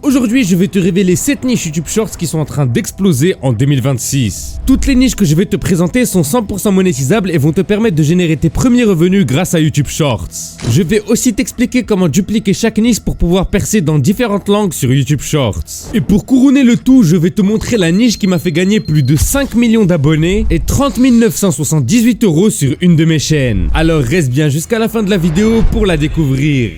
Aujourd'hui, je vais te révéler 7 niches YouTube Shorts qui sont en train d'exploser en 2026. Toutes les niches que je vais te présenter sont 100% monétisables et vont te permettre de générer tes premiers revenus grâce à YouTube Shorts. Je vais aussi t'expliquer comment dupliquer chaque niche pour pouvoir percer dans différentes langues sur YouTube Shorts. Et pour couronner le tout, je vais te montrer la niche qui m'a fait gagner plus de 5 millions d'abonnés et 30 978 € sur une de mes chaînes. Alors reste bien jusqu'à la fin de la vidéo pour la découvrir.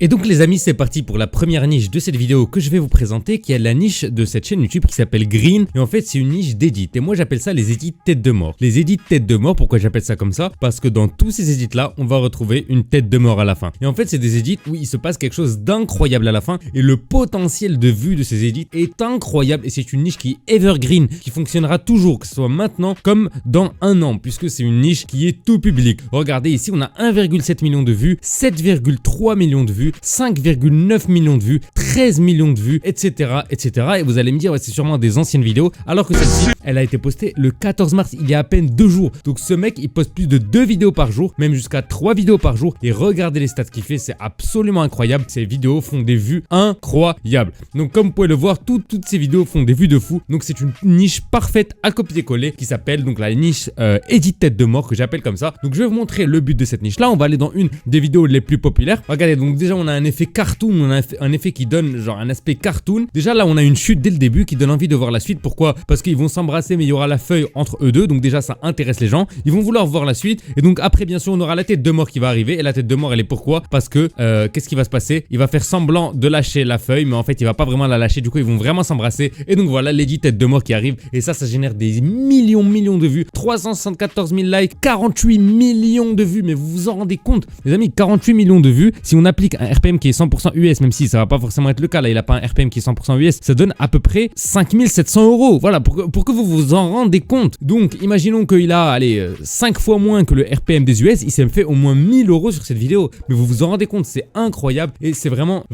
Et donc les amis, c'est parti pour la première niche de cette vidéo que je vais vous présenter, qui est la niche de cette chaîne YouTube qui s'appelle Green. Et en fait c'est une niche d'édits, et moi j'appelle ça les édits tête de mort. Les édits tête de mort, pourquoi j'appelle ça comme ça? Parce que dans tous ces édits là, on va retrouver une tête de mort à la fin. Et en fait c'est des édits où il se passe quelque chose d'incroyable à la fin, et le potentiel de vue de ces édits est incroyable, et c'est une niche qui est evergreen, qui fonctionnera toujours, que ce soit maintenant comme dans un an, puisque c'est une niche qui est tout public. Regardez ici, on a 1,7 million de vues, 7,3 millions de vues, 5,9 millions de vues, 13 millions de vues, etc. etc. Et vous allez me dire, ouais, c'est sûrement des anciennes vidéos, alors que celle-ci, elle a été postée le 14 mars, il y a à peine 2 jours. Donc ce mec, il poste plus de 2 vidéos par jour, même jusqu'à 3 vidéos par jour. Et regardez les stats qu'il fait, c'est absolument incroyable. Ces vidéos font des vues incroyables. Donc comme vous pouvez le voir, toutes ces vidéos font des vues de fou. Donc c'est une niche parfaite à copier-coller qui s'appelle donc la niche Edit tête de mort, que j'appelle comme ça. Donc je vais vous montrer le but de cette niche là. On va aller dans une des vidéos les plus populaires. Regardez, donc déjà on a un effet cartoon, on a un effet qui donne genre un aspect cartoon. Déjà là on a une chute dès le début qui donne envie de voir la suite. Pourquoi? Parce qu'ils vont s'embrasser mais il y aura la feuille entre eux deux, donc déjà ça intéresse les gens, ils vont vouloir voir la suite. Et donc après bien sûr on aura la tête de mort qui va arriver, et la tête de mort elle est pourquoi? Parce que qu'est-ce qui va se passer? Il va faire semblant de lâcher la feuille, mais en fait il va pas vraiment la lâcher, du coup ils vont vraiment s'embrasser. Et donc voilà l'édit tête de mort qui arrive, et ça génère des millions de vues, 374 000 likes, 48 millions de vues. Mais vous vous en rendez compte les amis? 48 millions de vues, si on applique un RPM qui est 100% US, même si ça va pas forcément être le cas, là il a pas un RPM qui est 100% US, ça donne à peu près 5700 €. Voilà, pour que vous vous en rendez compte. Donc imaginons qu'il a, allez, 5 fois moins que le RPM des US, il s'est fait au moins 1000 € sur cette vidéo. Mais vous vous en rendez compte, c'est incroyable, et c'est vraiment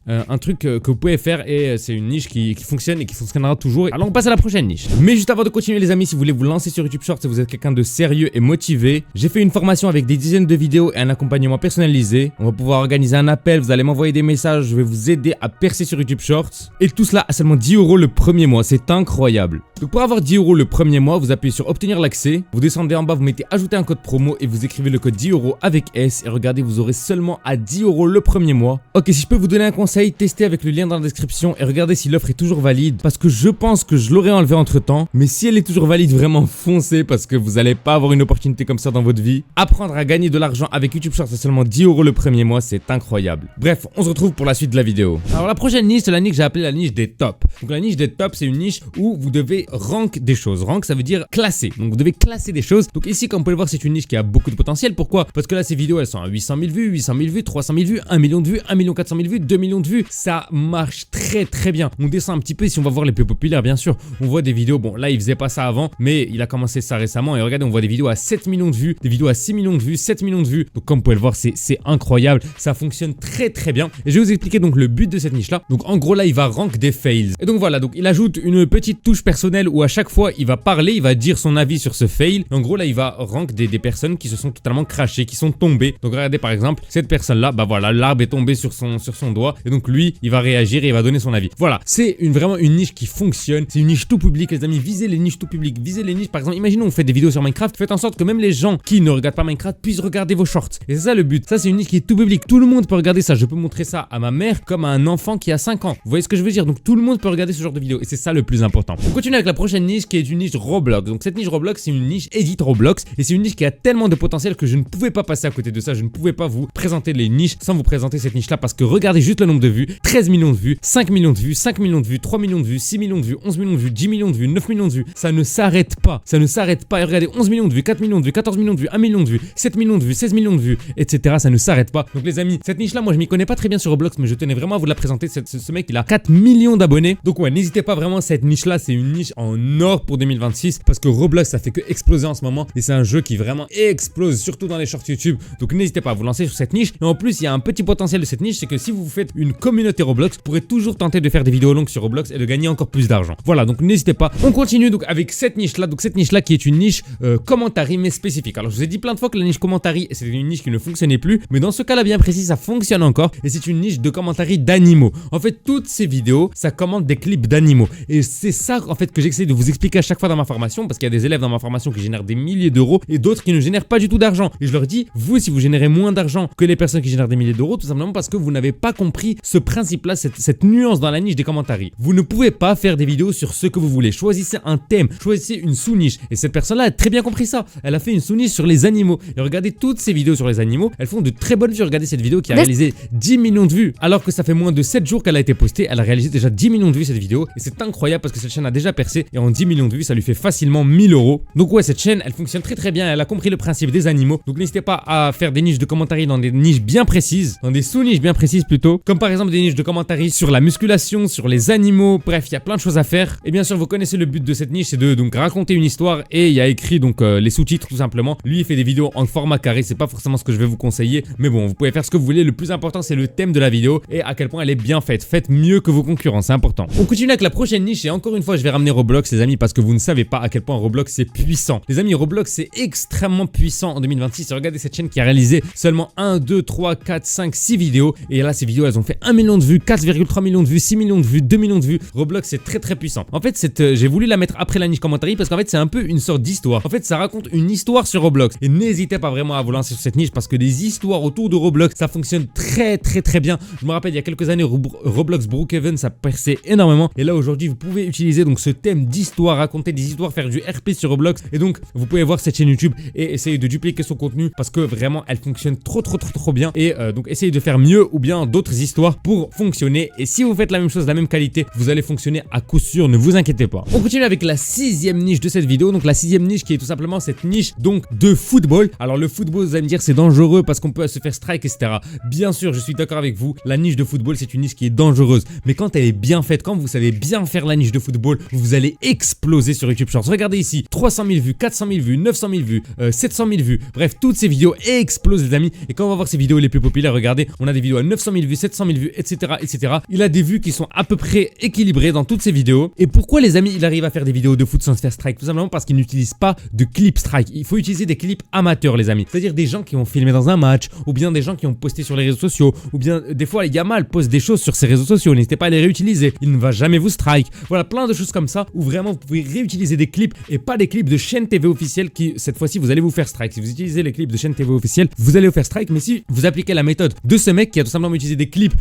un truc que vous pouvez faire, et c'est une niche qui fonctionne et qui fonctionnera toujours. Alors on passe à la prochaine niche. Mais juste avant de continuer les amis, si vous voulez vous lancer sur YouTube Shorts et vous êtes quelqu'un de sérieux et motivé, j'ai fait une formation avec des dizaines de vidéos et un accompagnement personnalisé. On va pouvoir organiser un appel, vous allez m'envoyer des messages, je vais vous aider à percer sur YouTube Shorts, et tout cela à seulement 10 € le premier mois. C'est incroyable. Donc pour avoir 10 € le premier mois, vous appuyez sur obtenir l'accès, vous descendez en bas, vous mettez ajouter un code promo et vous écrivez le code 10 € avec S, et regardez, vous aurez seulement à 10 € le premier mois. Ok, si je peux vous donner un conseil, testez avec le lien dans la description et regardez si l'offre est toujours valide, parce que je pense que je l'aurais enlevé entre temps, mais si elle est toujours valide, vraiment foncez, parce que vous n'allez pas avoir une opportunité comme ça dans votre vie. Apprendre à gagner de l'argent avec YouTube Shorts à seulement 10 € le premier mois, c'est incroyable. Bref, on se retrouve pour la suite de la vidéo. Alors la prochaine niche, c'est la niche que j'ai appelée la niche des tops. Donc la niche des tops, c'est une niche où vous devez rank des choses. Rank, ça veut dire classer. Donc vous devez classer des choses. Donc ici, comme vous pouvez le voir, c'est une niche qui a beaucoup de potentiel. Pourquoi? Parce que là, ces vidéos, elles sont à 800 000 vues, 800 000 vues, 300 000 vues, 1 million de vues, 1 400 000 vues, 2 millions de vues. Ça marche très bien. On descend un petit peu ici, on va voir les plus populaires, bien sûr. On voit des vidéos, bon là, il faisait pas ça avant, mais il a commencé ça récemment. Et regardez, on voit des vidéos à 7 millions de vues, des vidéos à 6 millions de vues, 7 millions de vues. Donc comme vous pouvez le voir, c'est incroyable. Ça fonctionne très bien. Et je vais vous expliquer donc le but de cette niche là. Donc en gros là il va rank des fails. Et donc voilà, donc il ajoute une petite touche personnelle où à chaque fois il va parler, il va dire son avis sur ce fail. Et en gros là il va rank des personnes qui se sont totalement crashées, qui sont tombées. Donc regardez par exemple cette personne là, bah voilà, l'arbre est tombé sur son doigt, et donc lui il va réagir et il va donner son avis. Voilà, c'est vraiment une niche qui fonctionne. C'est une niche tout public les amis, visez les niches tout public, visez les niches. Par exemple imaginons on fait des vidéos sur Minecraft, faites en sorte que même les gens qui ne regardent pas Minecraft puissent regarder vos shorts. Et c'est ça le but. Ça c'est une niche qui est tout public, tout le monde peut regarder ça. Je peux montrer ça à ma mère comme à un enfant qui a 5 ans. Vous voyez ce que je veux dire? Donc tout le monde peut regarder ce genre de vidéo, et c'est ça le plus important. On continue avec la prochaine niche qui est une niche Roblox. Donc cette niche Roblox, c'est une niche Edit Roblox, et c'est une niche qui a tellement de potentiel que je ne pouvais pas passer à côté de ça. Je ne pouvais pas vous présenter les niches sans vous présenter cette niche là, parce que regardez juste le nombre de vues: 13 millions de vues, 5 millions de vues, 5 millions de vues, 3 millions de vues, 6 millions de vues, 11 millions de vues, 10 millions de vues, 9 millions de vues. Ça ne s'arrête pas, ça ne s'arrête pas. Et regardez, 11 millions de vues, 4 millions de vues, 14 millions de vues, 1 million de vues, 7 millions de vues, 16 millions de vues, etc. Ça ne s'arrête pas. Donc les amis, cette niche là, moi je m'y connais pas très bien sur Roblox, mais je tenais vraiment à vous la présenter. Ce mec il a 4 millions d'abonnés. Donc ouais, n'hésitez pas vraiment, cette niche-là, c'est une niche en or pour 2026 parce que Roblox, ça fait que exploser en ce moment et c'est un jeu qui vraiment explose, surtout dans les shorts YouTube. Donc n'hésitez pas à vous lancer sur cette niche. Et en plus, il y a un petit potentiel de cette niche, c'est que si vous faites une communauté Roblox, vous pourrez toujours tenter de faire des vidéos longues sur Roblox et de gagner encore plus d'argent. Voilà, donc n'hésitez pas. On continue donc avec cette niche-là. Donc cette niche-là qui est une niche commentary mais spécifique. Alors je vous ai dit plein de fois que la niche commentary, c'était une niche qui ne fonctionnait plus, mais dans ce cas-là bien précis, ça fonctionne encore et c'est une niche de commentary d'animaux. En fait, toutes ces vidéos, ça commente des clips d'animaux et c'est ça en fait que j'essaie de vous expliquer à chaque fois dans ma formation parce qu'il y a des élèves dans ma formation qui génèrent des milliers d'euros et d'autres qui ne génèrent pas du tout d'argent. Et je leur dis, vous, si vous générez moins d'argent que les personnes qui génèrent des milliers d'euros, tout simplement parce que vous n'avez pas compris ce principe-là, cette nuance dans la niche des commentaires. Vous ne pouvez pas faire des vidéos sur ce que vous voulez. Choisissez un thème, choisissez une sous-niche. Et cette personne-là a très bien compris ça. Elle a fait une sous-niche sur les animaux. Et regardez toutes ces vidéos sur les animaux, elles font de très bonnes vues. Regardez cette vidéo qui a réalisé 10 millions de vues. Alors que ça fait moins de 7 jours qu'elle a été postée, elle a réalisé déjà 10 millions de vues cette vidéo. Et c'est incroyable parce que cette chaîne a déjà percé. Et en 10 millions de vues, ça lui fait facilement 1000 euros. Donc ouais, cette chaîne, elle fonctionne très très bien. Elle a compris le principe des animaux. Donc n'hésitez pas à faire des niches de commentaires dans des niches bien précises, dans des sous-niches bien précises plutôt. Comme par exemple des niches de commentaires sur la musculation, sur les animaux. Bref, il y a plein de choses à faire. Et bien sûr, vous connaissez le but de cette niche, c'est de donc raconter une histoire. Et il y a écrit donc les sous-titres tout simplement. Lui, il fait des vidéos en format carré. C'est pas forcément ce que je vais vous conseiller. Mais bon, vous pouvez faire ce que vous voulez. Le plus important, c'est le thème de la vidéo et à quel point elle est bien faite. Faites mieux que vos concurrents, c'est important. On continue avec la prochaine niche et encore une fois, je vais ramener Roblox, les amis, parce que vous ne savez pas à quel point Roblox c'est puissant. Les amis, Roblox c'est extrêmement puissant en 2026. Regardez cette chaîne qui a réalisé seulement 1, 2, 3, 4, 5, 6 vidéos. Et là, ces vidéos, elles ont fait 1 million de vues, 4,3 millions de vues, 6 millions de vues, 2 millions de vues. Roblox c'est très très puissant. En fait, j'ai voulu la mettre après la niche commentaire parce qu'en fait, c'est un peu une sorte d'histoire. En fait, ça raconte une histoire sur Roblox. Et n'hésitez pas vraiment à vous lancer sur cette niche parce que des histoires autour de Roblox, ça fonctionne très très très bien. Je me rappelle, il y a quelques années, Roblox Brookhaven, ça perçait énormément. Et là, aujourd'hui, vous pouvez utiliser donc ce thème d'histoire, raconter des histoires, faire du RP sur Roblox. Et donc, vous pouvez voir cette chaîne YouTube et essayer de dupliquer son contenu parce que vraiment, elle fonctionne trop bien. Et donc, essayez de faire mieux ou bien d'autres histoires pour fonctionner. Et si vous faites la même chose, la même qualité, vous allez fonctionner à coup sûr, ne vous inquiétez pas. On continue avec la 6e niche de cette vidéo. Donc, la 6e niche qui est tout simplement cette niche donc de football. Alors, le football, vous allez me dire, c'est dangereux parce qu'on peut se faire strike, etc. Bien sûr, je suis d'accord avec vous. La niche de football, c'est une niche qui est dangereuse. Mais quand elle est bien faite, quand vous savez bien faire la niche de football, vous allez exploser sur YouTube Shorts. Regardez ici, 300 000 vues, 400 000 vues, 900 000 vues, 700 000 vues. Bref, toutes ces vidéos explosent, les amis. Et quand on va voir ces vidéos les plus populaires, regardez, on a des vidéos à 900 000 vues, 700 000 vues, etc., etc. Il a des vues qui sont à peu près équilibrées dans toutes ces vidéos. Et pourquoi, les amis, il arrive à faire des vidéos de foot sans se faire strike? Tout simplement parce qu'il n'utilise pas de clip strike. Il faut utiliser des clips amateurs, les amis. C'est-à-dire des gens qui ont filmé dans un match, ou bien des gens qui ont posté sur les réseaux sociaux, ou bien des fois, Yamal poste des choses sur ses réseaux sociaux. N'hésitez pas à les réutiliser. Il ne va jamais vous strike. Voilà, plein de choses comme ça où vraiment vous pouvez réutiliser des clips et pas des clips de chaîne TV officielle qui, cette fois-ci, vous allez vous faire strike. Si vous utilisez les clips de chaîne TV officielle, vous allez vous faire strike. Mais si vous appliquez la méthode de ce mec qui a tout simplement utilisé des clips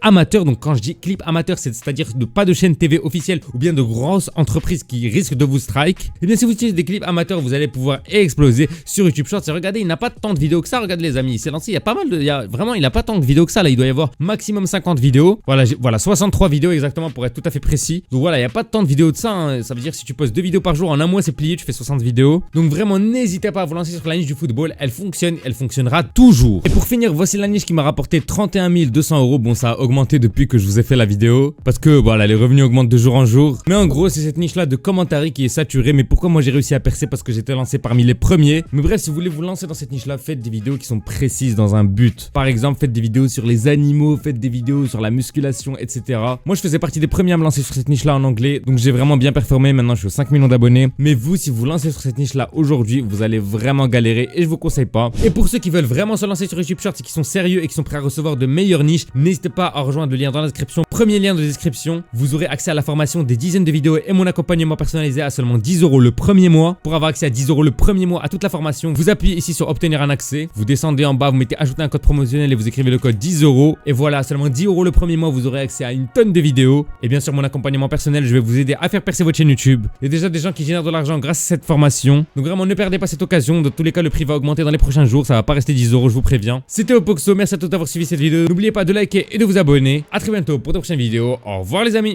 amateurs, donc quand je dis clips amateurs, c'est-à-dire pas de chaîne TV officielle ou bien de grosses entreprises qui risquent de vous strike, et bien si vous utilisez des clips amateurs, vous allez pouvoir exploser sur YouTube Shorts. Et regardez, il n'a pas tant de vidéos que ça. Regardez, les amis, il s'est lancé, il y a pas mal de, il n'a pas tant de vidéos que ça. Là, il doit y avoir maximum 50 vidéos. Voilà, 63 vidéos exactement pour être tout à fait précis. Donc voilà, il n'y a pas tant de vidéos de ça, hein. Ça veut dire que si tu postes 2 vidéos par jour, en un mois c'est plié, tu fais 60 vidéos. Donc vraiment, n'hésitez pas à vous lancer sur la niche du football. Elle fonctionne, elle fonctionnera toujours. Et pour finir, voici la niche qui m'a rapporté 31 200 euros. Bon, ça a augmenté depuis que je vous ai fait la vidéo parce que voilà, les revenus augmentent de jour en jour. Mais en gros, c'est cette niche là de commentaires qui est saturée. Mais pourquoi moi j'ai réussi à percer? Parce que j'étais lancé parmi les premiers. Mais bref, si vous voulez vous lancer dans cette niche là, faites des vidéos qui sont précises dans un but. Par exemple, faites des vidéos sur les animaux, faites des vidéos sur la musculation, etc. Moi, je faisais partie des premiers à me lancer sur cette niche là en anglais. Donc j'ai vraiment bien performé. Maintenant, je suis aux 5 millions d'abonnés. Mais vous, si vous vous lancez sur cette niche là aujourd'hui, vous allez vraiment galérer et je vous conseille pas. Et pour ceux qui veulent vraiment se lancer sur YouTube Shorts et qui sont sérieux et qui sont prêts à recevoir de meilleures niches, n'hésitez pas à rejoindre le lien dans la description. Premier lien de description. Vous aurez accès à la formation, des dizaines de vidéos et mon accompagnement personnalisé à seulement 10 euros le premier mois. Pour avoir accès à 10 euros le premier mois à toute la formation, vous appuyez ici sur obtenir un accès. Vous descendez en bas, vous mettez ajouter un code promotionnel et vous écrivez le code 10 euros. Et voilà, à seulement 10 euros le premier mois, vous aurez accès à une tonne de vidéos. Et bien sûr, mon accompagnement personnel, je vais vous aider à faire percer votre chaîne YouTube. Il y a déjà des gens qui génèrent de l'argent grâce à cette formation. Donc vraiment, ne perdez pas cette occasion. Dans tous les cas, le prix va augmenter dans les prochains jours. Ça va pas rester 10 euros, je vous préviens. C'était Opoxo. Merci à tous d'avoir suivi cette vidéo. N'oubliez pas de liker et de vous abonner. À très bientôt pour de prochaines vidéos. Au revoir les amis.